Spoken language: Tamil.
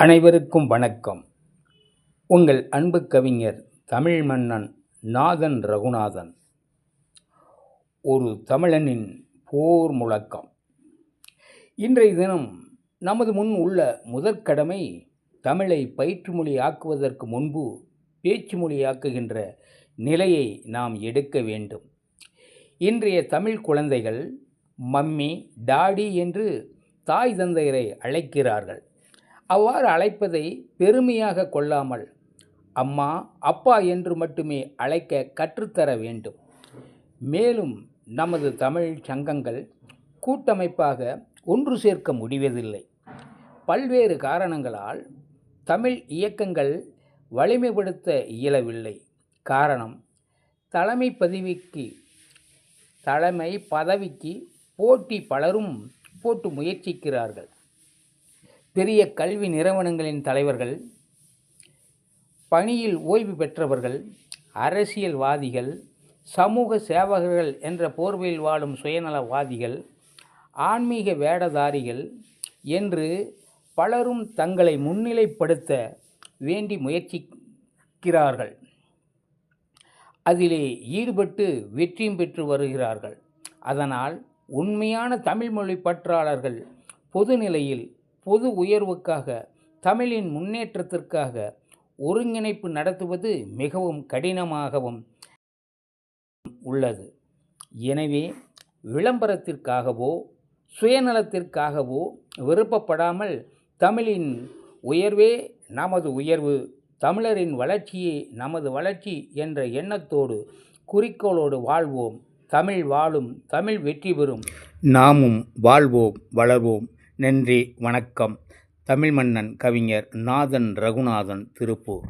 அனைவருக்கும் வணக்கம். உங்கள் அன்பு கவிஞர் தமிழ் மன்னன் நாதன் ரகுநாதன். ஒரு தமிழனின் போர் முழக்கம். இன்றைய தினம் நமது முன் உள்ள முதற்கடமை தமிழை பயிற்று மொழியாக்குவதற்கு முன்பு பேச்சு மொழியாக்குகின்ற நிலையை நாம் எடுக்க வேண்டும். இன்றைய தமிழ் குழந்தைகள் மம்மி, டாடி என்று தாய் தந்தையரை அழைக்கிறார்கள். அவ்வாறு அழைப்பதை பெருமையாக கொள்ளாமல் அம்மா, அப்பா என்று மட்டுமே அழைக்க கற்றுத்தர வேண்டும். மேலும் நமது தமிழ் சங்கங்கள் கூட்டமைப்பாக ஒன்று சேர்க்க முடிவதில்லை. பல்வேறு காரணங்களால் தமிழ் இயக்கங்கள் வலிமைப்படுத்த இயலவில்லை. காரணம், தலைமை பதவிக்கு போட்டி பலரும் போட்டு முயற்சிக்கிறார்கள். பெரிய கல்வி நிறுவனங்களின் தலைவர்கள், பணியில் ஓய்வு பெற்றவர்கள், அரசியல்வாதிகள், சமூக சேவகர்கள் என்ற போர்வையில் வாழும் சுயநலவாதிகள், ஆன்மீக வேடதாரிகள் என்று பலரும் தங்களை முன்னிலைப்படுத்த வேண்டி முயற்சிக்கிறார்கள். அதிலே ஈடுபட்டு வெற்றியும் பெற்று வருகிறார்கள். அதனால் உண்மையான தமிழ் மொழி பற்றாளர்கள் பொதுநிலையில் பொது உயர்வுக்காக, தமிழின் முன்னேற்றத்திற்காக ஒருங்கிணைப்பு நடத்துவது மிகவும் கடினமாகவும் உள்ளது. எனவே விளம்பரத்திற்காகவோ சுயநலத்திற்காகவோ விருப்பப்படாமல் தமிழின் உயர்வே நமது உயர்வு, தமிழரின் வளர்ச்சியே நமது வளர்ச்சி என்ற எண்ணத்தோடு குறிக்கோளோடு வாழ்வோம். தமிழ் வாழும், தமிழ் வெற்றி பெறும். நாமும் வாழ்வோம், வளர்வோம். நன்றி, வணக்கம். தமிழ் மன்னன் கவிஞர் நாதன் ரகுநாதன், திருப்பூர்.